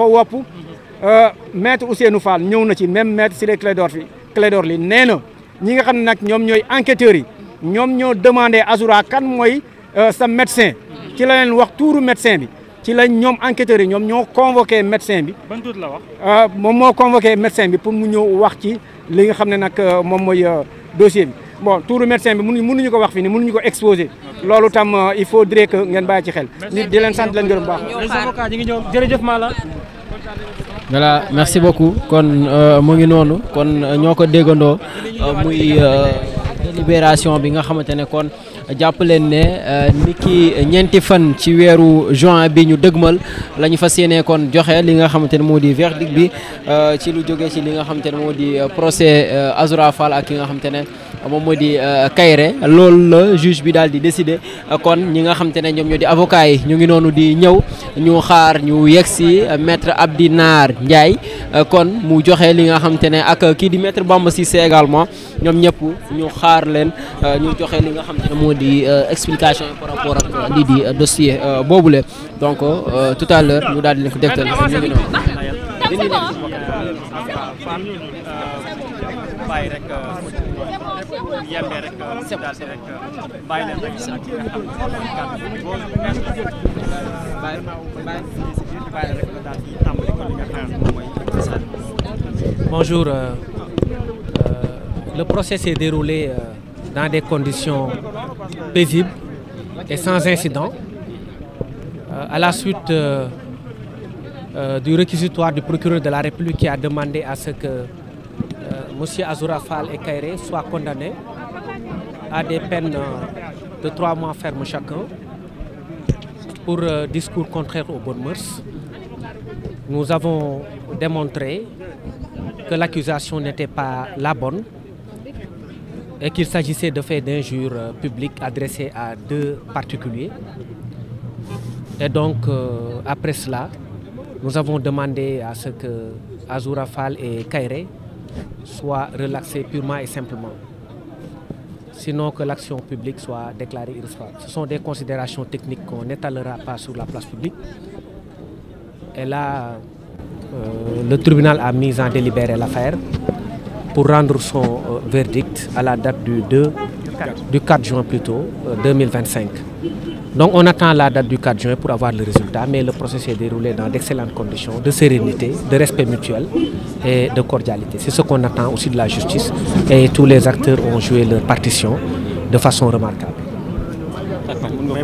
dafa wopp maître Ousseynou Fall ñëw na ci même maître Ciré Clédor Ly nee na ñi nga xam ne nag ñoom ñooy enquêteurs yi ñoom ñoo demandé Azoura kan mooy sa médecin ci la leen wax tuuru médecin bi ci la ñoom enquêteurs yi ñoom ñoo convoqué médecin bi. ban tuut la wax. moom moo convoqué médecin bi pour mu ñëw wax ci li nga xam ne nag moom mooy dossier bi bon tuuru médecin bi mënuñu ko wax fii nii mënuñu ko exposé loolu tam il faudrait que ngeen bàyyi ci xel. nit di leen sant leen gërëm baax. les avocats ñu ngi ñëw jërëjëf Mala. voilà merci beaucoup kon mu ngi noonu kon ñoo ko déggandoo muy délibération bi nga xamante ne kon jàpp leen ne ni ki ñeenti fan ci weeru juin bi ñu dëgmal la ñu fas yéene kon joxe li nga xamante ne moo di verdict bi ci lu jógee ci li nga xamante ne moo di procès Azoura Fall ak ki nga xamante ne moom moo di Kairé loolu la juge bi daal di décider kon ñi nga xamante ne ñoom ñoo di avocat yi ñu ngi noonu di ñëw ñu xaar ñu yegsi maître Abdi Nar Ndiaye kon mu joxe li nga xamante ne ak kii di maître Bamba Cissé également ñoom ñëpp ñu xaar leen ñu joxe li nga xamante ne moo di explication par rapport ak lii di dossier boobule donc tout à l'heure ñu daal di leen ko dégtal ñu ngi noonu. Bonjour. Le procès s'est déroulé dans des conditions paisibles et sans incident. À la suite du réquisitoire du procureur de la République qui a demandé à ce que M. Azoura Fall et Kairé soient condamnés à des peines de 3 mois ferme chacun pour discours contraires aux bonnes mœurs. Nous avons démontré que l'accusation n'était pas la bonne et qu'il s'agissait de faits d'injures publiques adressés à 2 particuliers. Et donc, après cela, nous avons demandé à ce que Azoura Fall et Kairé soient relaxés purement et simplement, sinon que l'action publique soit déclarée irrecevable. Ce sont des considérations techniques qu'on n'étalera pas sur la place publique. Et là, le tribunal a mis en délibéré l'affaire pour rendre son verdict à la date du 4 juin plutôt, 2025. Donc on attend la date du 4 juin pour avoir le résultat, mais le procès s'est déroulé dans d'excellentes conditions de sérénité, de respect mutuel et de cordialité. C'est ce qu'on attend aussi de la justice et tous les acteurs ont joué leur partition de façon remarquable.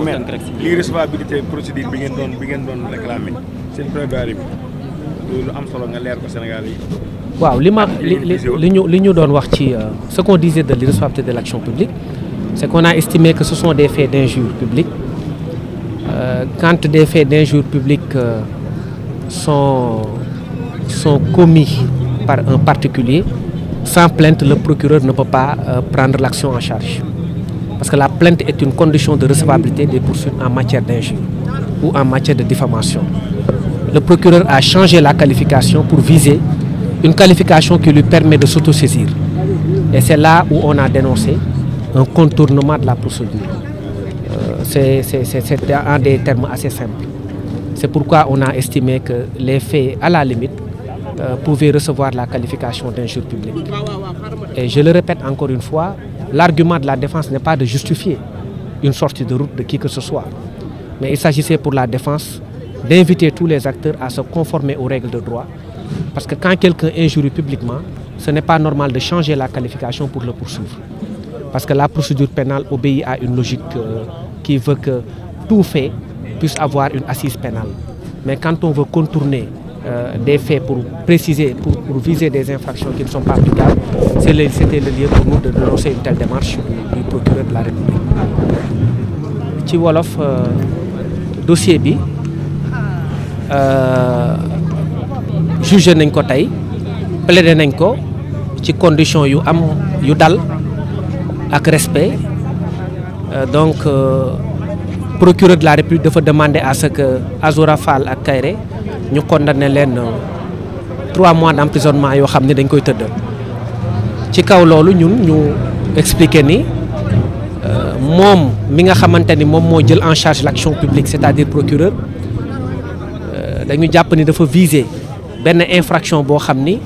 Mais l'irrecevabilité procédure bi ngeen doon réclamer seen plaidoirie bi lu am solo nga leer ko Sénégal yi. waaw li ñu doon wax ci ce qu'on disait de l'irrecevabilité de l'action publique, c'est qu'on a estimé que ce sont des faits d'injure publique. Quand des faits d'injure publique sont commis par un particulier, sans plainte, le procureur ne peut pas prendre l'action en charge. Parce que la plainte est une condition de recevabilité des poursuites en matière d'injure ou en matière de diffamation. Le procureur a changé la qualification pour viser une qualification qui lui permet de s'autosaisir. Et c'est là où on a dénoncé un contournement de la procédure. C'est en des termes assez simples. C'est pourquoi on a estimé que les faits, à la limite, pouvaient recevoir la qualification d'injure publique. Et je le répète encore une fois, l'argument de la défense n'est pas de justifier une sortie de route de qui que ce soit. Mais il s'agissait pour la défense d'inviter tous les acteurs à se conformer aux règles de droit. Parce que quand quelqu'un injurie publiquement, ce n'est pas normal de changer la qualification pour le poursuivre. Parce que la procédure pénale obéit à une logique qui veut que tout fait puisse avoir une assise pénale. Mais quand on veut contourner des faits pour préciser, pour viser des infractions qui ne sont pas applicables, c'était le lieu pour nous de dénoncer une telle démarche du procureur de la République. Ci wolof dossier bi jugé nañ ko tey plaidé nañ ko ci condition yu dal ak respect donc procureur de la République dafa demander à ce que Azoura Fall ak Kairé ñu condamné leen 3 mois d'emprisonnement yoo xam ne dañ koy tëdd. Ci kaw loolu ñun ñu expliquer ni moom mi nga xamante ni moom moo jël en charge l'action publique, c'est-à-dire procureur, dañu jàpp ni dafa viser benn infraction boo xam ni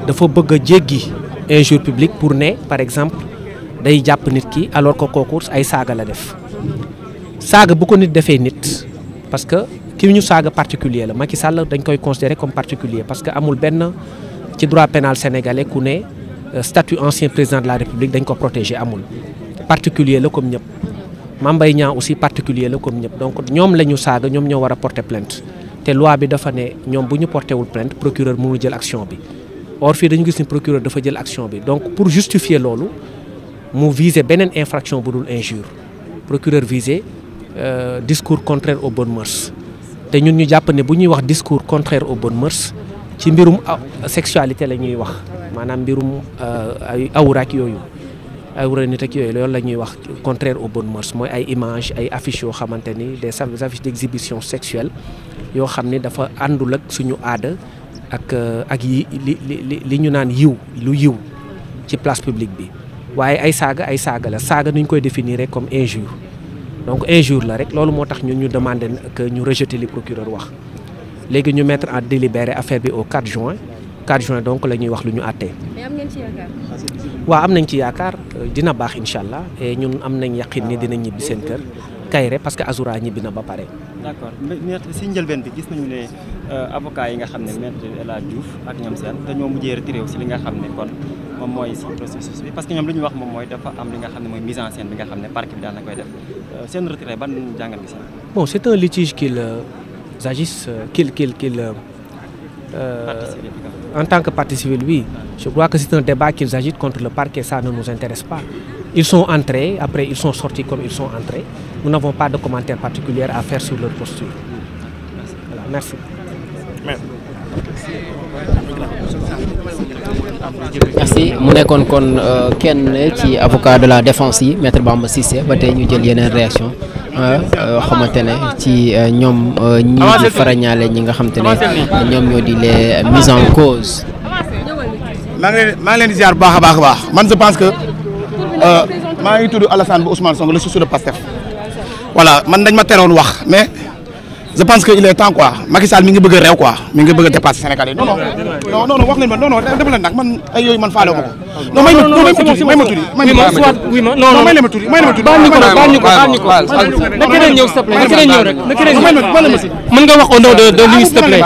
dafa bëgg a jéggi injure publique pour ne par exemple day jàpp nit ki alors que kooku ay saaga la def saaga bu ko nit defee nit parce que ki ñu saaga particulier la Macky Sall dañ koy considérer comme particulier parce que amul benn ci droit pénal sénégalais ku ne statut ancien président de la République dañ ko protéger amul particulier la comme ñëpp Mame Mbaye Niang aussi particulier la comme ñëpp donc ñoom la ñu saaga ñoom ñoo war a porter plainte te loi bi dafa ne ñoom bu ñu porté wul plainte procureur mënu jël action bi or fii dañu gis ni procureur dafa jël action bi donc pour justifier loolu mu viser beneen infraction bu dul injure procureur viser discours contraire aux bonnes mœurs te ñun ñu jàpp ne bu ñuy wax discours contraire aux bonnes mœurs ci mbirum sexualité la ñuy wax maanaam mbirum ay awra ak yooyu awra nit ak yooyu loolu la ñuy wax contraire aux bonnes mœurs mooy ay images ay affiches yoo xamante ni des affiches d'exhibition sexuelle yoo xam ni dafa àndul ak suñu aada ak li ñu naan yiw lu yiw ci place publique bi waaye ay saaga la saaga nuñ koy définir comme injure donc injure la rek loolu moo tax ñun ñu demander que ñu rejeter li procureur wax léegi ñu mettre en délibéré affaire bi au 4 juin donc la ñuy wax lu ñu àttee. mais am ngeen ci yaakaar. waaw am nañ ci yaakaar dina baax incha allah et ñun am nañ yaqin ni dina ñibbi seen kër Kairé parce que Azoura ñibbi na ba pare. d'accord maître si njëlbeen bi gis nañu ne avocat yi nga xam ne maître El Hadj Diouf ak ñoom seen dañoo mujjee retiré si li nga xam ne kon moom mooy si processus bi parce que ñoom li ñu wax moom mooy dafa am li nga xam ne mooy mise en scène bi nga xam ne parquet bi daan na koy def seen retiré ban jàngat bi si. bon c'est un litige en tant que partie civile, oui. Je crois que c'est un débat qu'ils agitent contre le parquet, ça ne nous intéresse pas. Ils sont entrés, après ils sont sortis comme ils sont entrés. Nous n'avons pas de commentaires particuliers à faire sur leur posture. Voilà, merci. Merci mu nekkoon kon kenn ci avocat de la défense yi maître Bamba Cissé ba tey ñu jël yeneen réaction xamante ne ci ñoom ñii di farañaale ñi nga xamante ne ñoom ñoo di les mises en cause. maa ngi leen di ziar bu baax a baax man je pense que maa ngi tudd Alassane bu Ousmane Sonko le chouchou de Pastef voilà man dañ ma teroon wax mais je pense que il est temps quoi Macky Sall mi ngi bëgg a réew quoi mi ngi bëgg a dépasser Sénégalais non wax leen ma non dama leen nag man ay yooyu man faale ma ko non may ma tuuti may ma tuuti non may leen ma tuuti baal ñu ko na keneen ñëw s'il te plaît na keneen ñëw rek na keneen ñëw mën nga wax au nom de lui s'il te plaît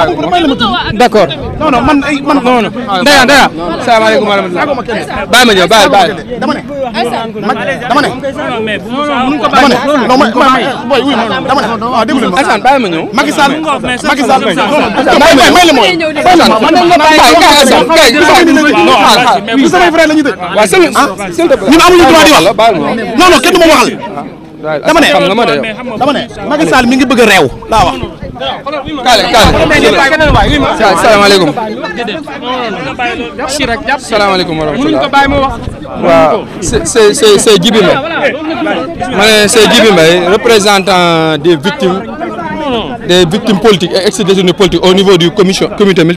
d'accord non man Ndaya salaamaaleykum wa rahmatulah bàyyi ma ñëw bàyyi dama ne déglu leen Assane bàyyi ma ñëw Macky Sall may la mooy ñu samay frère la ñu dëj ñun amuñu droit di wax non kenn du ma waxal dama ne Macky Sall mi ngi bëgg a réew laa wax salaamaaleykum salaamaaleykum wa rahmatulah waaw c'est Djibi Mbaye ma ne c'est Djibi Mbaye représentant des victimes politiques et ex-détenus politiques au niveau du comité